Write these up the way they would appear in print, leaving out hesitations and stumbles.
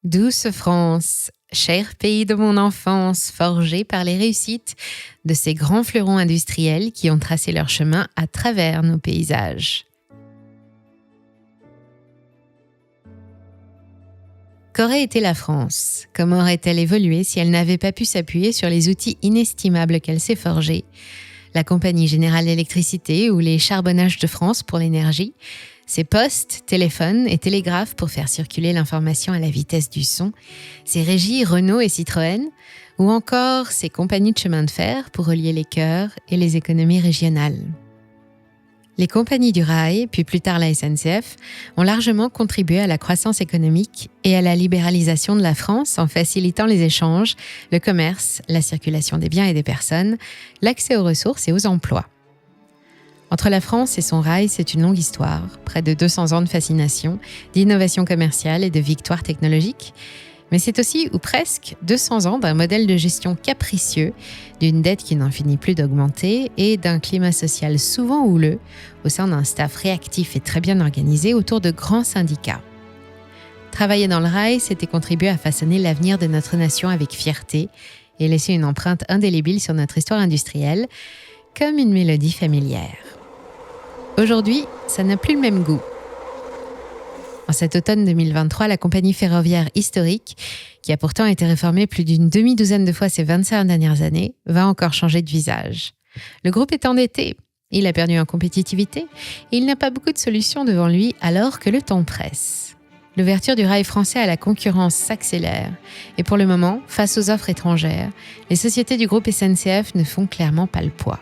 Douce France, cher pays de mon enfance, forgé par les réussites de ces grands fleurons industriels qui ont tracé leur chemin à travers nos paysages. Qu'aurait été la France? Comment aurait-elle évolué si elle n'avait pas pu s'appuyer sur les outils inestimables qu'elle s'est forgés? La Compagnie Générale d'Électricité ou les Charbonnages de France pour l'énergie, ses postes, téléphones et télégraphes pour faire circuler l'information à la vitesse du son, ses régies Renault et Citroën, ou encore ses compagnies de chemin de fer pour relier les cœurs et les économies régionales. Les compagnies du rail, puis plus tard la SNCF, ont largement contribué à la croissance économique et à la libéralisation de la France en facilitant les échanges, le commerce, la circulation des biens et des personnes, l'accès aux ressources et aux emplois. Entre la France et son rail, c'est une longue histoire, près de 200 ans de fascination, d'innovation commerciale et de victoires technologiques. Mais c'est aussi, ou presque, 200 ans d'un modèle de gestion capricieux, d'une dette qui n'en finit plus d'augmenter et d'un climat social souvent houleux au sein d'un staff réactif et très bien organisé autour de grands syndicats. Travailler dans le rail, c'était contribuer à façonner l'avenir de notre nation avec fierté et laisser une empreinte indélébile sur notre histoire industrielle, comme une mélodie familière. Aujourd'hui, ça n'a plus le même goût. En cet automne 2023, la compagnie ferroviaire historique, qui a pourtant été réformée plus d'une demi-douzaine de fois ces 25 dernières années, va encore changer de visage. Le groupe est endetté, il a perdu en compétitivité et il n'a pas beaucoup de solutions devant lui alors que le temps presse. L'ouverture du rail français à la concurrence s'accélère et pour le moment, face aux offres étrangères, les sociétés du groupe SNCF ne font clairement pas le poids.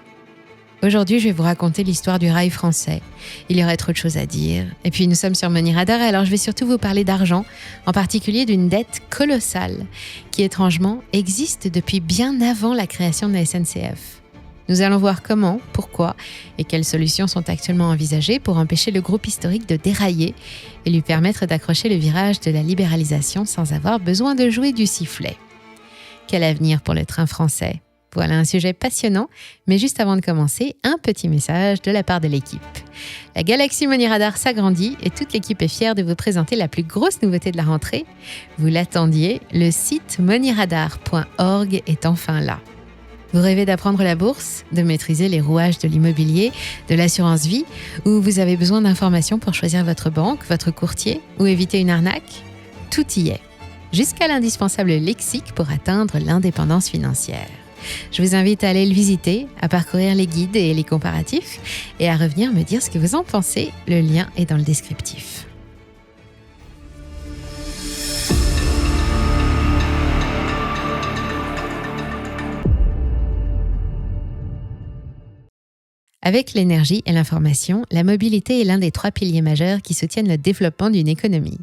Aujourd'hui, je vais vous raconter l'histoire du rail français. Il y aurait trop de choses à dire. Et puis, nous sommes sur Money Radar, alors je vais surtout vous parler d'argent, en particulier d'une dette colossale, qui étrangement existe depuis bien avant la création de la SNCF. Nous allons voir comment, pourquoi et quelles solutions sont actuellement envisagées pour empêcher le groupe historique de dérailler et lui permettre d'accrocher le virage de la libéralisation sans avoir besoin de jouer du sifflet. Quel avenir pour le train français ? Voilà un sujet passionnant, mais juste avant de commencer, un petit message de la part de l'équipe. La galaxie Money Radar s'agrandit et toute l'équipe est fière de vous présenter la plus grosse nouveauté de la rentrée. Vous l'attendiez, le site moneyradar.org est enfin là. Vous rêvez d'apprendre la bourse, de maîtriser les rouages de l'immobilier, de l'assurance vie, ou vous avez besoin d'informations pour choisir votre banque, votre courtier, ou éviter une arnaque? Tout y est, jusqu'à l'indispensable lexique pour atteindre l'indépendance financière. Je vous invite à aller le visiter, à parcourir les guides et les comparatifs et à revenir me dire ce que vous en pensez. Le lien est dans le descriptif. Avec l'énergie et l'information, la mobilité est l'un des 3 piliers majeurs qui soutiennent le développement d'une économie.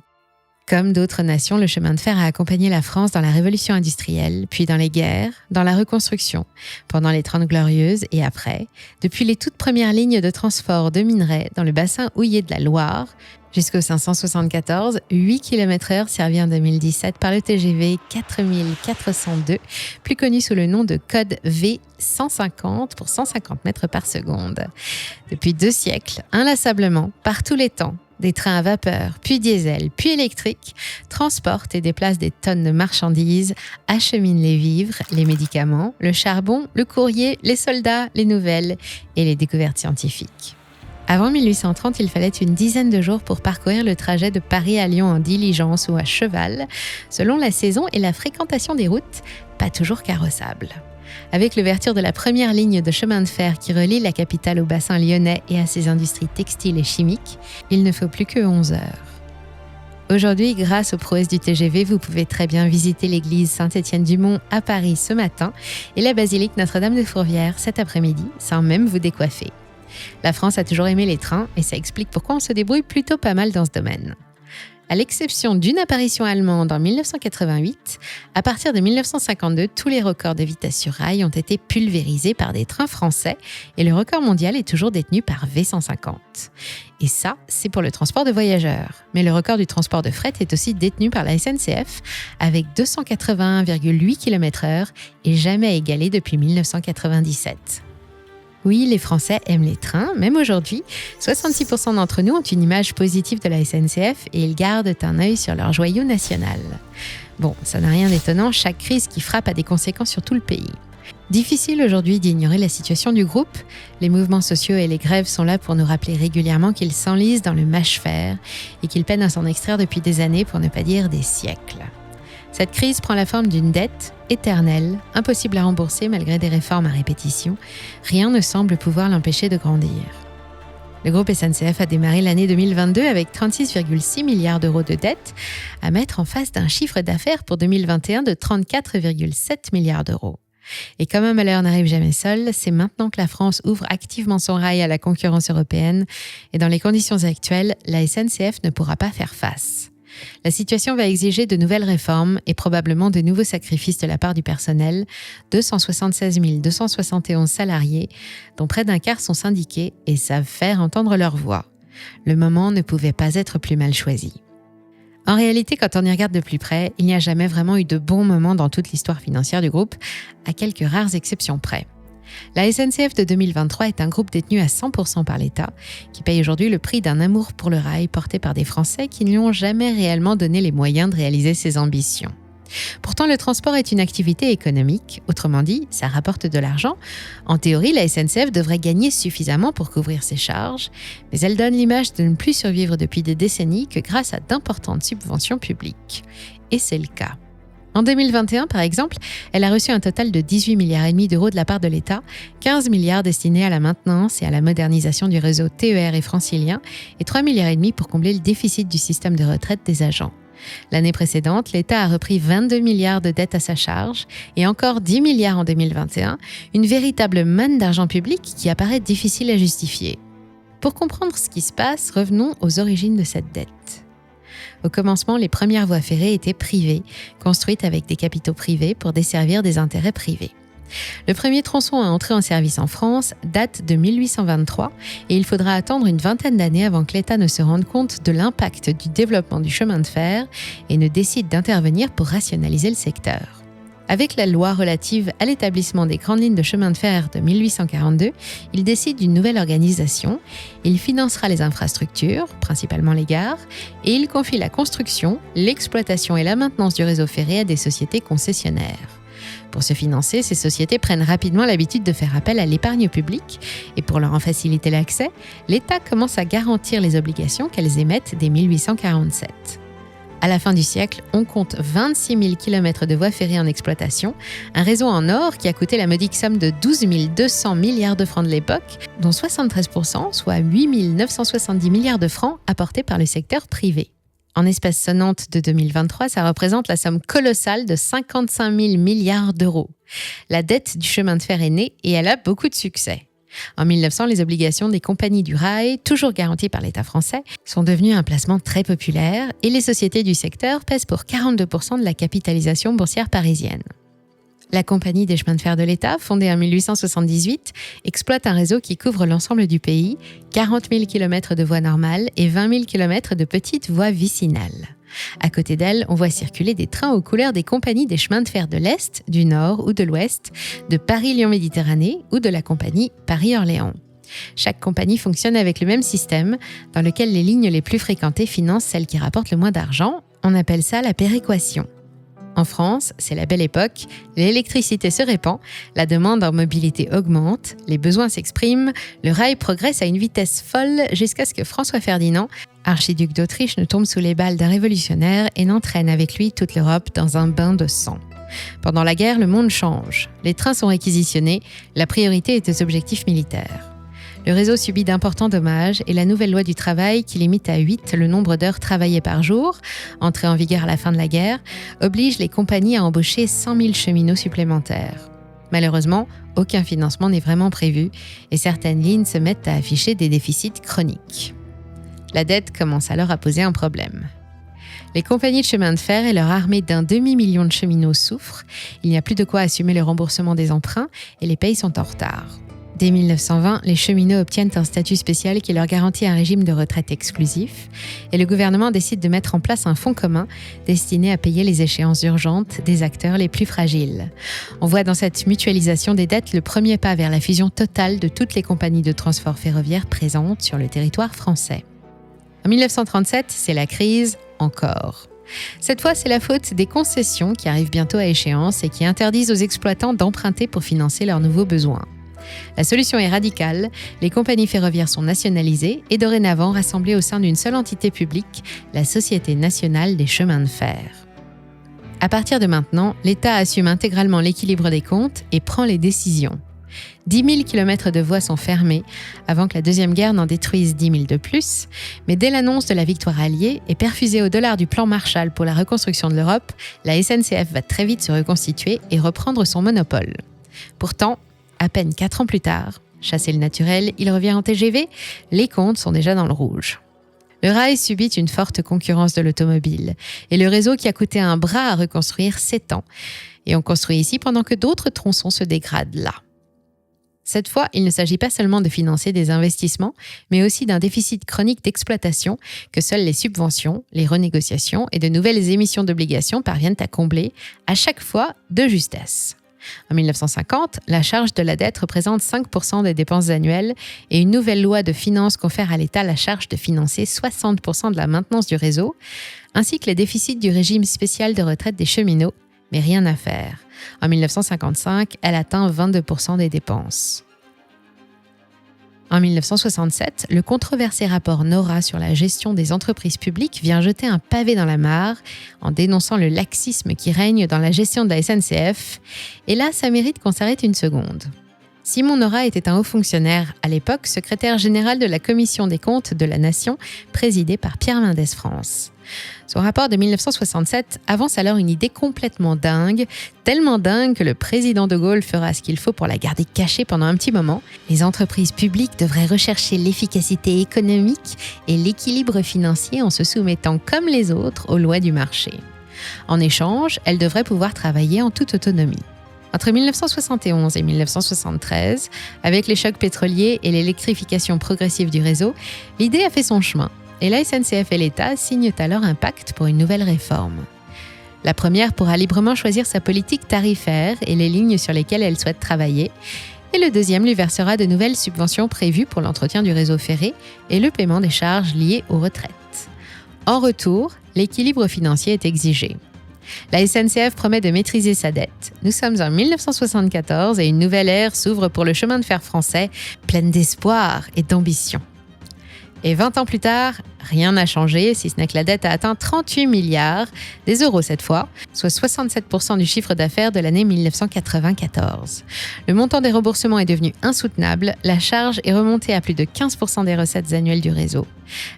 Comme d'autres nations, le chemin de fer a accompagné la France dans la révolution industrielle, puis dans les guerres, dans la reconstruction, pendant les 30 glorieuses et après, depuis les toutes premières lignes de transport de minerais dans le bassin houillé de la Loire, jusqu'au 574, 8 km/h servis en 2017 par le TGV 4402, plus connu sous le nom de code V150 pour 150 mètres par seconde. Depuis 2 siècles, inlassablement, par tous les temps, des trains à vapeur, puis diesel, puis électriques, transportent et déplacent des tonnes de marchandises, acheminent les vivres, les médicaments, le charbon, le courrier, les soldats, les nouvelles et les découvertes scientifiques. Avant 1830, il fallait une dizaine de jours pour parcourir le trajet de Paris à Lyon en diligence ou à cheval, selon la saison et la fréquentation des routes, pas toujours carrossables. Avec l'ouverture de la première ligne de chemin de fer qui relie la capitale au bassin lyonnais et à ses industries textiles et chimiques, il ne faut plus que 11 heures. Aujourd'hui, grâce aux prouesses du TGV, vous pouvez très bien visiter l'église Saint-Étienne-du-Mont à Paris ce matin et la basilique Notre-Dame de Fourvière cet après-midi, sans même vous décoiffer. La France a toujours aimé les trains et ça explique pourquoi on se débrouille plutôt pas mal dans ce domaine. À l'exception d'une apparition allemande en 1988, à partir de 1952, tous les records de vitesse sur rail ont été pulvérisés par des trains français et le record mondial est toujours détenu par V150. Et ça, c'est pour le transport de voyageurs. Mais le record du transport de fret est aussi détenu par la SNCF avec 281,8 km/h et jamais égalé depuis 1997. Oui, les Français aiment les trains, même aujourd'hui. 66% d'entre nous ont une image positive de la SNCF et ils gardent un œil sur leur joyau national. Bon, ça n'a rien d'étonnant, chaque crise qui frappe a des conséquences sur tout le pays. Difficile aujourd'hui d'ignorer la situation du groupe. Les mouvements sociaux et les grèves sont là pour nous rappeler régulièrement qu'ils s'enlisent dans le mâche-fer et qu'ils peinent à s'en extraire depuis des années, pour ne pas dire des siècles. Cette crise prend la forme d'une dette éternelle, impossible à rembourser malgré des réformes à répétition. Rien ne semble pouvoir l'empêcher de grandir. Le groupe SNCF a démarré l'année 2022 avec 36,6 milliards d'euros de dette, à mettre en face d'un chiffre d'affaires pour 2021 de 34,7 milliards d'euros. Et comme un malheur n'arrive jamais seul, c'est maintenant que la France ouvre activement son rail à la concurrence européenne et dans les conditions actuelles, la SNCF ne pourra pas faire face. La situation va exiger de nouvelles réformes et probablement de nouveaux sacrifices de la part du personnel, 276 271 salariés, dont près d'un quart sont syndiqués et savent faire entendre leur voix. Le moment ne pouvait pas être plus mal choisi. En réalité, quand on y regarde de plus près, il n'y a jamais vraiment eu de bons moments dans toute l'histoire financière du groupe, à quelques rares exceptions près. La SNCF de 2023 est un groupe détenu à 100% par l'État, qui paye aujourd'hui le prix d'un amour pour le rail porté par des Français qui ne lui ont jamais réellement donné les moyens de réaliser ses ambitions. Pourtant, le transport est une activité économique, autrement dit, ça rapporte de l'argent. En théorie, la SNCF devrait gagner suffisamment pour couvrir ses charges, mais elle donne l'image de ne plus survivre depuis des décennies que grâce à d'importantes subventions publiques. Et c'est le cas. En 2021, par exemple, elle a reçu un total de 18,5 milliards d'euros de la part de l'État, 15 milliards destinés à la maintenance et à la modernisation du réseau TER et francilien et 3,5 milliards pour combler le déficit du système de retraite des agents. L'année précédente, l'État a repris 22 milliards de dettes à sa charge et encore 10 milliards en 2021, une véritable manne d'argent public qui apparaît difficile à justifier. Pour comprendre ce qui se passe, revenons aux origines de cette dette. Au commencement, les premières voies ferrées étaient privées, construites avec des capitaux privés pour desservir des intérêts privés. Le premier tronçon à entrer en service en France date de 1823 et il faudra attendre une vingtaine d'années avant que l'État ne se rende compte de l'impact du développement du chemin de fer et ne décide d'intervenir pour rationaliser le secteur. Avec la loi relative à l'établissement des grandes lignes de chemin de fer de 1842, il décide d'une nouvelle organisation, il financera les infrastructures, principalement les gares, et il confie la construction, l'exploitation et la maintenance du réseau ferré à des sociétés concessionnaires. Pour se financer, ces sociétés prennent rapidement l'habitude de faire appel à l'épargne publique et pour leur en faciliter l'accès, l'État commence à garantir les obligations qu'elles émettent dès 1847. À la fin du siècle, on compte 26 000 km de voies ferrées en exploitation, un réseau en or qui a coûté la modique somme de 12 200 milliards de francs de l'époque, dont 73%, soit 8 970 milliards de francs apportés par le secteur privé. En espèces sonnantes de 2023, ça représente la somme colossale de 55 000 milliards d'euros. La dette du chemin de fer est née et elle a beaucoup de succès. En 1900, les obligations des compagnies du rail, toujours garanties par l'État français, sont devenues un placement très populaire et les sociétés du secteur pèsent pour 42% de la capitalisation boursière parisienne. La Compagnie des chemins de fer de l'État, fondée en 1878, exploite un réseau qui couvre l'ensemble du pays, 40 000 km de voies normales et 20 000 km de petites voies vicinales. À côté d'elle, on voit circuler des trains aux couleurs des compagnies des chemins de fer de l'Est, du Nord ou de l'Ouest, de Paris-Lyon-Méditerranée ou de la compagnie Paris-Orléans. Chaque compagnie fonctionne avec le même système, dans lequel les lignes les plus fréquentées financent celles qui rapportent le moins d'argent. On appelle ça la péréquation. En France, c'est la belle époque, l'électricité se répand, la demande en mobilité augmente, les besoins s'expriment, le rail progresse à une vitesse folle jusqu'à ce que François Ferdinand, archiduc d'Autriche, ne tombe sous les balles d'un révolutionnaire et n'entraîne avec lui toute l'Europe dans un bain de sang. Pendant la guerre, le monde change. Les trains sont réquisitionnés, la priorité est aux objectifs militaires. Le réseau subit d'importants dommages et la nouvelle loi du travail, qui limite à 8 le nombre d'heures travaillées par jour, entrée en vigueur à la fin de la guerre, oblige les compagnies à embaucher 100 000 cheminots supplémentaires. Malheureusement, aucun financement n'est vraiment prévu et certaines lignes se mettent à afficher des déficits chroniques. La dette commence alors à poser un problème. Les compagnies de chemin de fer et leur armée d'1 demi-million de cheminots souffrent, il n'y a plus de quoi assumer le remboursement des emprunts et les payes sont en retard. Dès 1920, les cheminots obtiennent un statut spécial qui leur garantit un régime de retraite exclusif et le gouvernement décide de mettre en place un fonds commun destiné à payer les échéances urgentes des acteurs les plus fragiles. On voit dans cette mutualisation des dettes le premier pas vers la fusion totale de toutes les compagnies de transport ferroviaire présentes sur le territoire français. En 1937, c'est la crise encore. Cette fois, c'est la faute des concessions qui arrivent bientôt à échéance et qui interdisent aux exploitants d'emprunter pour financer leurs nouveaux besoins. La solution est radicale, les compagnies ferroviaires sont nationalisées et dorénavant rassemblées au sein d'une seule entité publique, la Société nationale des chemins de fer. À partir de maintenant, l'État assume intégralement l'équilibre des comptes et prend les décisions. 10 000 km de voies sont fermées avant que la Deuxième Guerre n'en détruise 10 000 de plus, mais dès l'annonce de la victoire alliée et perfusée au dollar du plan Marshall pour la reconstruction de l'Europe, la SNCF va très vite se reconstituer et reprendre son monopole. Pourtant, à peine 4 ans plus tard, chassé le naturel, il revient en TGV, les comptes sont déjà dans le rouge. Le rail subit une forte concurrence de l'automobile et le réseau qui a coûté un bras à reconstruire s'étend. Et on construit ici pendant que d'autres tronçons se dégradent là. Cette fois, il ne s'agit pas seulement de financer des investissements, mais aussi d'un déficit chronique d'exploitation que seules les subventions, les renégociations et de nouvelles émissions d'obligations parviennent à combler, à chaque fois de justesse. En 1950, la charge de la dette représente 5% des dépenses annuelles et une nouvelle loi de finances confère à l'État la charge de financer 60% de la maintenance du réseau, ainsi que les déficits du régime spécial de retraite des cheminots, mais rien à faire. En 1955, elle atteint 22% des dépenses. En 1967, le controversé rapport Nora sur la gestion des entreprises publiques vient jeter un pavé dans la mare en dénonçant le laxisme qui règne dans la gestion de la SNCF. Et là, ça mérite qu'on s'arrête une seconde. Simon Nora était un haut fonctionnaire, à l'époque secrétaire général de la Commission des comptes de la Nation, présidée par Pierre Mendès France. Son rapport de 1967 avance alors une idée complètement dingue, tellement dingue que le président de Gaulle fera ce qu'il faut pour la garder cachée pendant un petit moment. Les entreprises publiques devraient rechercher l'efficacité économique et l'équilibre financier en se soumettant comme les autres aux lois du marché. En échange, elles devraient pouvoir travailler en toute autonomie. Entre 1971 et 1973, avec les chocs pétroliers et l'électrification progressive du réseau, l'idée a fait son chemin. Et la SNCF et l'État signent alors un pacte pour une nouvelle réforme. La première pourra librement choisir sa politique tarifaire et les lignes sur lesquelles elle souhaite travailler, et le deuxième lui versera de nouvelles subventions prévues pour l'entretien du réseau ferré et le paiement des charges liées aux retraites. En retour, l'équilibre financier est exigé. La SNCF promet de maîtriser sa dette. Nous sommes en 1974 et une nouvelle ère s'ouvre pour le chemin de fer français, pleine d'espoir et d'ambition. Et 20 ans plus tard, rien n'a changé, si ce n'est que la dette a atteint 38 milliards, des euros cette fois, soit 67% du chiffre d'affaires de l'année 1994. Le montant des remboursements est devenu insoutenable, la charge est remontée à plus de 15% des recettes annuelles du réseau.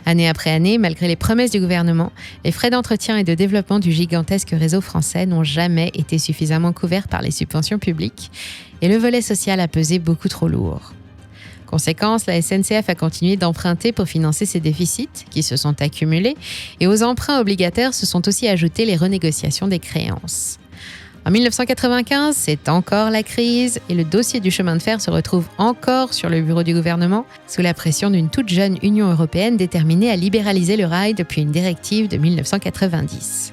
Année après année, malgré les promesses du gouvernement, les frais d'entretien et de développement du gigantesque réseau français n'ont jamais été suffisamment couverts par les subventions publiques, et le volet social a pesé beaucoup trop lourd. Conséquence, la SNCF a continué d'emprunter pour financer ses déficits, qui se sont accumulés, et aux emprunts obligataires se sont aussi ajoutées les renégociations des créances. En 1995, c'est encore la crise et le dossier du chemin de fer se retrouve encore sur le bureau du gouvernement, sous la pression d'une toute jeune Union européenne déterminée à libéraliser le rail depuis une directive de 1990.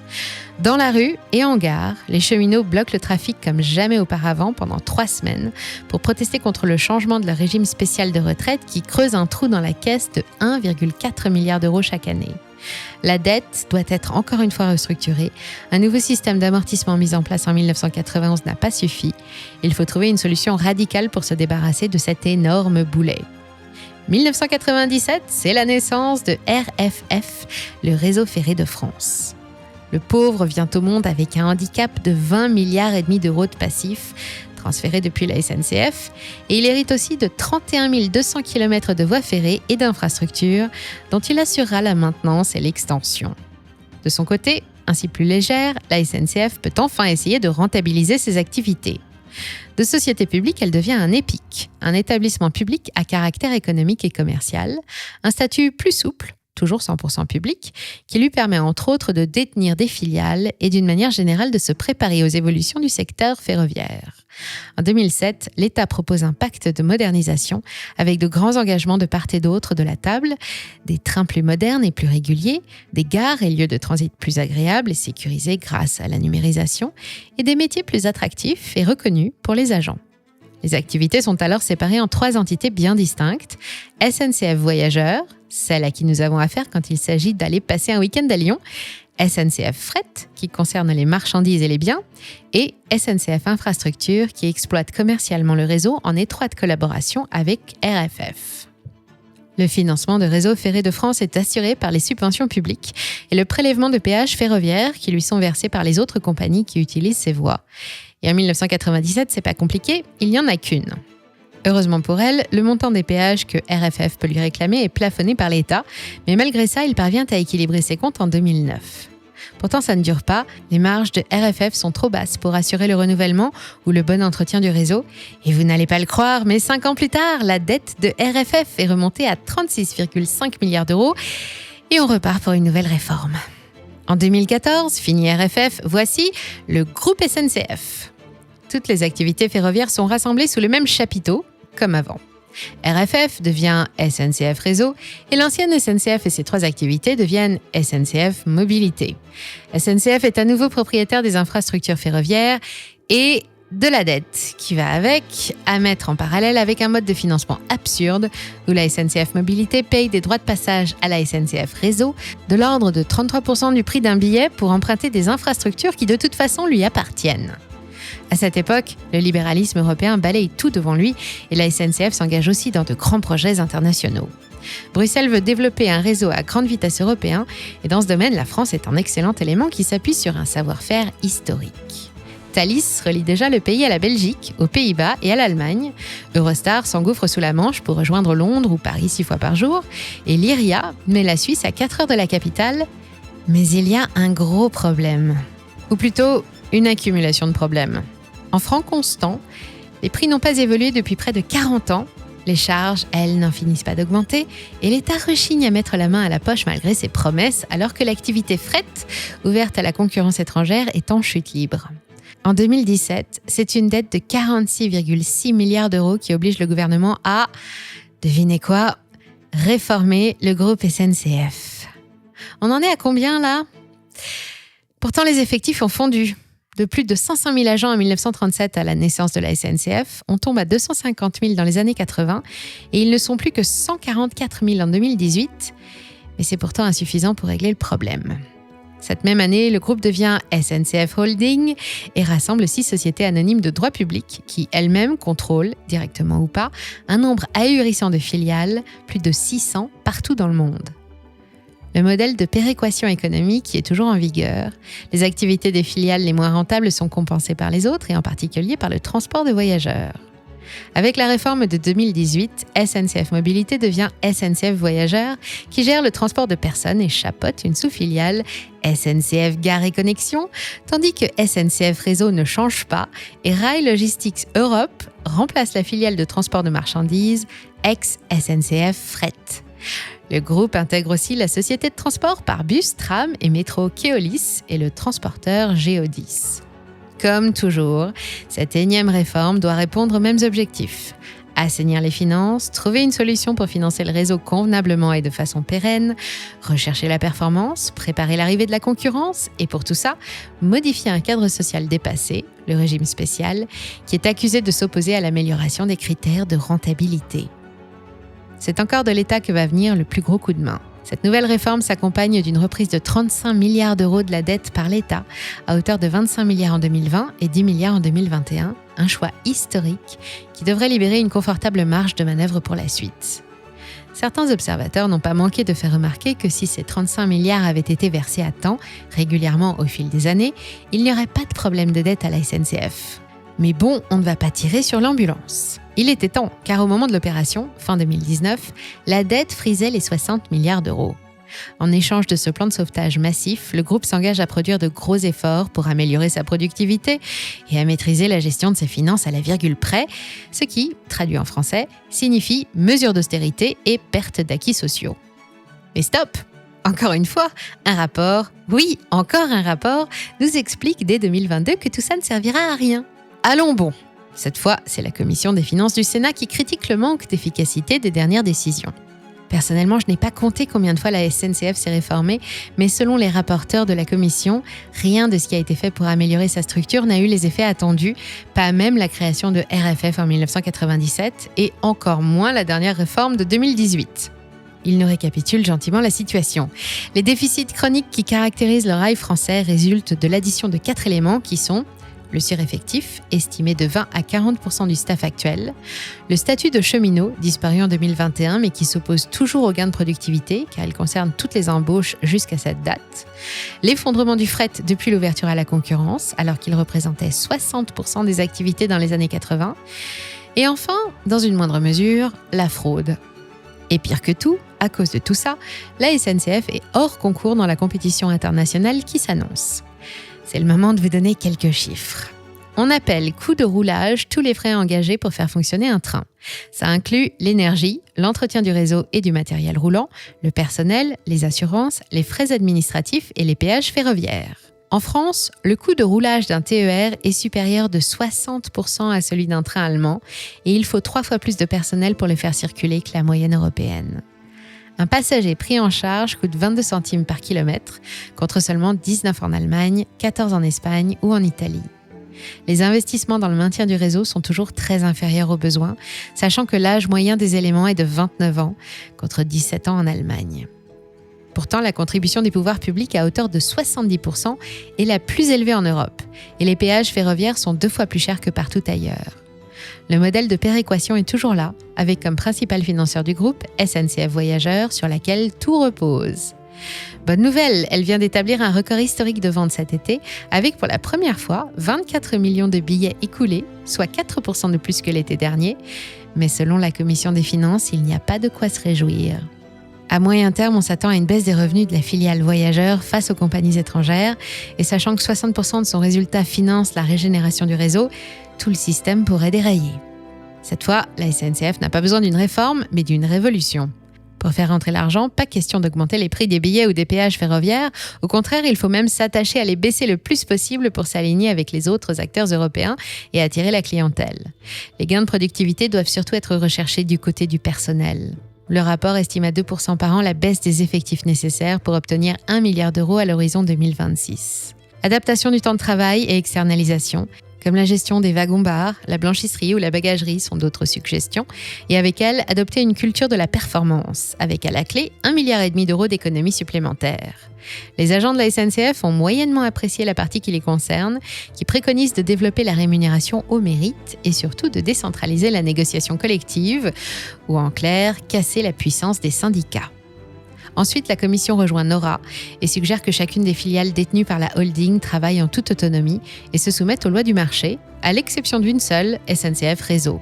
Dans la rue et en gare, les cheminots bloquent le trafic comme jamais auparavant pendant 3 semaines pour protester contre le changement de leur régime spécial de retraite qui creuse un trou dans la caisse de 1,4 milliard d'euros chaque année. La dette doit être encore une fois restructurée. Un nouveau système d'amortissement mis en place en 1991 n'a pas suffi. Il faut trouver une solution radicale pour se débarrasser de cet énorme boulet. 1997, c'est la naissance de RFF, le réseau ferré de France. Le pauvre vient au monde avec un handicap de 20 milliards et demi d'euros de passifs, transférés depuis la SNCF, et il hérite aussi de 31 200 km de voies ferrées et d'infrastructures dont il assurera la maintenance et l'extension. De son côté, ainsi plus légère, la SNCF peut enfin essayer de rentabiliser ses activités. De société publique, elle devient un EPIC, un établissement public à caractère économique et commercial, un statut plus souple, toujours 100% public, qui lui permet entre autres de détenir des filiales et d'une manière générale de se préparer aux évolutions du secteur ferroviaire. En 2007, l'État propose un pacte de modernisation avec de grands engagements de part et d'autre de la table, des trains plus modernes et plus réguliers, des gares et lieux de transit plus agréables et sécurisés grâce à la numérisation, et des métiers plus attractifs et reconnus pour les agents. Les activités sont alors séparées en 3 entités bien distinctes. SNCF Voyageurs, celle à qui nous avons affaire quand il s'agit d'aller passer un week-end à Lyon, SNCF Fret, qui concerne les marchandises et les biens, et SNCF Infrastructure, qui exploite commercialement le réseau en étroite collaboration avec RFF. Le financement de Réseau ferré de France est assuré par les subventions publiques et le prélèvement de péages ferroviaires qui lui sont versés par les autres compagnies qui utilisent ces voies. Et en 1997, c'est pas compliqué, il n'y en a qu'une. Heureusement pour elle, le montant des péages que RFF peut lui réclamer est plafonné par l'État, mais malgré ça, il parvient à équilibrer ses comptes en 2009. Pourtant, ça ne dure pas, les marges de RFF sont trop basses pour assurer le renouvellement ou le bon entretien du réseau. Et vous n'allez pas le croire, mais 5 ans plus tard, la dette de RFF est remontée à 36,5 milliards d'euros et on repart pour une nouvelle réforme. En 2014, fini RFF, voici le groupe SNCF. Toutes les activités ferroviaires sont rassemblées sous le même chapiteau, comme avant. RFF devient SNCF Réseau et l'ancienne SNCF et ses 3 activités deviennent SNCF Mobilité. SNCF est à nouveau propriétaire des infrastructures ferroviaires et de la dette qui va avec, à mettre en parallèle avec un mode de financement absurde où la SNCF Mobilité paye des droits de passage à la SNCF Réseau de l'ordre de 33% du prix d'un billet pour emprunter des infrastructures qui de toute façon lui appartiennent. À cette époque, le libéralisme européen balaye tout devant lui et la SNCF s'engage aussi dans de grands projets internationaux. Bruxelles veut développer un réseau à grande vitesse européen et dans ce domaine, la France est un excellent élément qui s'appuie sur un savoir-faire historique. Thalys relie déjà le pays à la Belgique, aux Pays-Bas et à l'Allemagne. Eurostar s'engouffre sous la Manche pour rejoindre Londres ou Paris 6 fois par jour. Et Lyria met la Suisse à 4 heures de la capitale. Mais il y a un gros problème. Ou plutôt, une accumulation de problèmes. En francs constants, les prix n'ont pas évolué depuis près de 40 ans. Les charges, elles, n'en finissent pas d'augmenter et l'État rechigne à mettre la main à la poche malgré ses promesses, alors que l'activité fret, ouverte à la concurrence étrangère, est en chute libre. En 2017, c'est une dette de 46,6 milliards d'euros qui oblige le gouvernement à, devinez quoi, réformer le groupe SNCF. On en est à combien là ? Pourtant, les effectifs ont fondu. De plus de 500 000 agents en 1937 à la naissance de la SNCF, on tombe à 250 000 dans les années 80 et ils ne sont plus que 144 000 en 2018, mais c'est pourtant insuffisant pour régler le problème. Cette même année, le groupe devient SNCF Holding et rassemble 6 sociétés anonymes de droit public qui elles-mêmes contrôlent, directement ou pas, un nombre ahurissant de filiales, plus de 600 partout dans le monde. Le modèle de péréquation économique est toujours en vigueur. Les activités des filiales les moins rentables sont compensées par les autres et en particulier par le transport de voyageurs. Avec la réforme de 2018, SNCF Mobilité devient SNCF Voyageurs qui gère le transport de personnes et chapeaute une sous-filiale SNCF Gare et Connexion, tandis que SNCF Réseau ne change pas et Rail Logistics Europe remplace la filiale de transport de marchandises ex-SNCF Fret. Le groupe intègre aussi la société de transport par bus, tram et métro Keolis et le transporteur Géodis. Comme toujours, cette énième réforme doit répondre aux mêmes objectifs. Assainir les finances, trouver une solution pour financer le réseau convenablement et de façon pérenne, rechercher la performance, préparer l'arrivée de la concurrence et pour tout ça, modifier un cadre social dépassé, le régime spécial, qui est accusé de s'opposer à l'amélioration des critères de rentabilité. C'est encore de l'État que va venir le plus gros coup de main. Cette nouvelle réforme s'accompagne d'une reprise de 35 milliards d'euros de la dette par l'État, à hauteur de 25 milliards en 2020 et 10 milliards en 2021, un choix historique qui devrait libérer une confortable marge de manœuvre pour la suite. Certains observateurs n'ont pas manqué de faire remarquer que si ces 35 milliards avaient été versés à temps, régulièrement au fil des années, il n'y aurait pas de problème de dette à la SNCF. Mais bon, on ne va pas tirer sur l'ambulance. Il était temps, car au moment de l'opération, fin 2019, la dette frisait les 60 milliards d'euros. En échange de ce plan de sauvetage massif, le groupe s'engage à produire de gros efforts pour améliorer sa productivité et à maîtriser la gestion de ses finances à la virgule près, ce qui, traduit en français, signifie mesures d'austérité et perte d'acquis sociaux. Mais stop ! encore une fois, un rapport, oui, encore un rapport, nous explique dès 2022 que tout ça ne servira à rien. Allons bon. Cette fois, c'est la Commission des finances du Sénat qui critique le manque d'efficacité des dernières décisions. Personnellement, je n'ai pas compté combien de fois la SNCF s'est réformée, mais selon les rapporteurs de la commission, rien de ce qui a été fait pour améliorer sa structure n'a eu les effets attendus, pas même la création de RFF en 1997 et encore moins la dernière réforme de 2018. Il nous récapitule gentiment la situation. Les déficits chroniques qui caractérisent le rail français résultent de l'addition de 4 éléments qui sont le sureffectif, estimé de 20 à 40% du staff actuel, le statut de cheminot, disparu en 2021 mais qui s'oppose toujours aux gains de productivité car il concerne toutes les embauches jusqu'à cette date, l'effondrement du fret depuis l'ouverture à la concurrence alors qu'il représentait 60% des activités dans les années 80, et enfin, dans une moindre mesure, la fraude. Et pire que tout, à cause de tout ça, la SNCF est hors concours dans la compétition internationale qui s'annonce. C'est le moment de vous donner quelques chiffres. On appelle coût de roulage tous les frais engagés pour faire fonctionner un train. Ça inclut l'énergie, l'entretien du réseau et du matériel roulant, le personnel, les assurances, les frais administratifs et les péages ferroviaires. En France, le coût de roulage d'un TER est supérieur de 60% à celui d'un train allemand et il faut 3 fois plus de personnel pour le faire circuler que la moyenne européenne. Un passager pris en charge coûte 22 centimes par kilomètre, contre seulement 19 en Allemagne, 14 en Espagne ou en Italie. Les investissements dans le maintien du réseau sont toujours très inférieurs aux besoins, sachant que l'âge moyen des éléments est de 29 ans, contre 17 ans en Allemagne. Pourtant, la contribution des pouvoirs publics à hauteur de 70% est la plus élevée en Europe, et les péages ferroviaires sont 2 fois plus chers que partout ailleurs. Le modèle de péréquation est toujours là, avec comme principal financeur du groupe SNCF Voyageurs, sur laquelle tout repose. Bonne nouvelle, elle vient d'établir un record historique de vente cet été, avec pour la première fois 24 millions de billets écoulés, soit 4% de plus que l'été dernier. Mais selon la Commission des finances, il n'y a pas de quoi se réjouir. À moyen terme, on s'attend à une baisse des revenus de la filiale Voyageurs face aux compagnies étrangères, et sachant que 60% de son résultat finance la régénération du réseau, tout le système pourrait dérailler. Cette fois, la SNCF n'a pas besoin d'une réforme, mais d'une révolution. Pour faire rentrer l'argent, pas question d'augmenter les prix des billets ou des péages ferroviaires. Au contraire, il faut même s'attacher à les baisser le plus possible pour s'aligner avec les autres acteurs européens et attirer la clientèle. Les gains de productivité doivent surtout être recherchés du côté du personnel. Le rapport estime à 2% par an la baisse des effectifs nécessaires pour obtenir 1 milliard d'euros à l'horizon 2026. Adaptation du temps de travail et externalisation, comme la gestion des wagons-bars, la blanchisserie ou la bagagerie sont d'autres suggestions, et avec elles, adopter une culture de la performance, avec à la clé 1,5 milliard d'euros d'économies supplémentaires. Les agents de la SNCF ont moyennement apprécié la partie qui les concerne, qui préconise de développer la rémunération au mérite et surtout de décentraliser la négociation collective, ou en clair, casser la puissance des syndicats. Ensuite, la commission rejoint Nora et suggère que chacune des filiales détenues par la holding travaille en toute autonomie et se soumette aux lois du marché, à l'exception d'une seule, SNCF Réseau.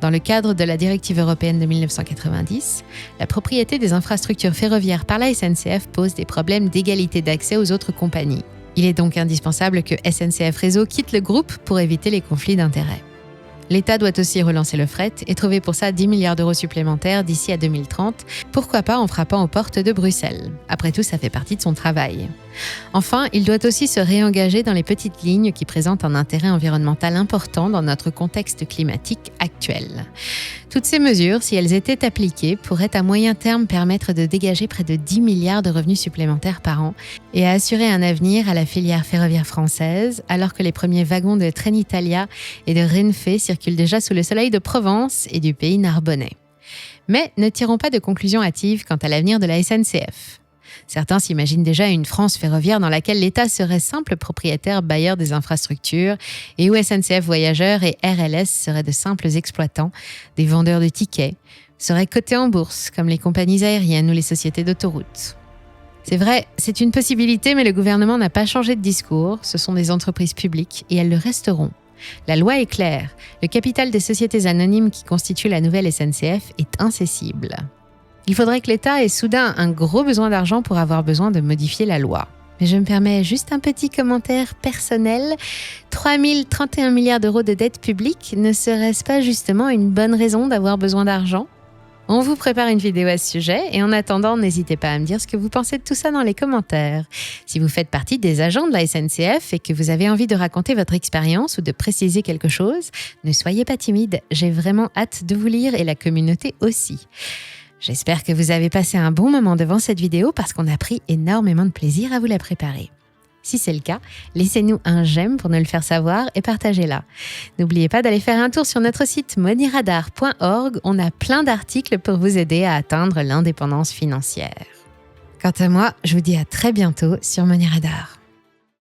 Dans le cadre de la directive européenne de 1990, la propriété des infrastructures ferroviaires par la SNCF pose des problèmes d'égalité d'accès aux autres compagnies. Il est donc indispensable que SNCF Réseau quitte le groupe pour éviter les conflits d'intérêts. L'État doit aussi relancer le fret et trouver pour ça 10 milliards d'euros supplémentaires d'ici à 2030, pourquoi pas en frappant aux portes de Bruxelles. Après tout, ça fait partie de son travail. Enfin, il doit aussi se réengager dans les petites lignes qui présentent un intérêt environnemental important dans notre contexte climatique actuel. Toutes ces mesures, si elles étaient appliquées, pourraient à moyen terme permettre de dégager près de 10 milliards de revenus supplémentaires par an et à assurer un avenir à la filière ferroviaire française, alors que les premiers wagons de Trenitalia et de Renfe circulent déjà sous le soleil de Provence et du pays narbonnais. Mais ne tirons pas de conclusions hâtives quant à l'avenir de la SNCF. Certains s'imaginent déjà une France ferroviaire dans laquelle l'État serait simple propriétaire bailleur des infrastructures et où SNCF Voyageurs et RLS seraient de simples exploitants, des vendeurs de tickets, seraient cotés en bourse comme les compagnies aériennes ou les sociétés d'autoroutes. C'est vrai, c'est une possibilité, mais le gouvernement n'a pas changé de discours. Ce sont des entreprises publiques et elles le resteront. La loi est claire. Le capital des sociétés anonymes qui constituent la nouvelle SNCF est incessible. Il faudrait que l'État ait soudain un gros besoin d'argent pour avoir besoin de modifier la loi. Mais je me permets juste un petit commentaire personnel. 3 031 milliards d'euros de dette publique, ne serait-ce pas justement une bonne raison d'avoir besoin d'argent ? On vous prépare une vidéo à ce sujet et en attendant, n'hésitez pas à me dire ce que vous pensez de tout ça dans les commentaires. Si vous faites partie des agents de la SNCF et que vous avez envie de raconter votre expérience ou de préciser quelque chose, ne soyez pas timide, j'ai vraiment hâte de vous lire et la communauté aussi. J'espère que vous avez passé un bon moment devant cette vidéo parce qu'on a pris énormément de plaisir à vous la préparer. Si c'est le cas, laissez-nous un j'aime pour nous le faire savoir et partagez-la. N'oubliez pas d'aller faire un tour sur notre site moneyradar.org. On a plein d'articles pour vous aider à atteindre l'indépendance financière. Quant à moi, je vous dis à très bientôt sur Money Radar.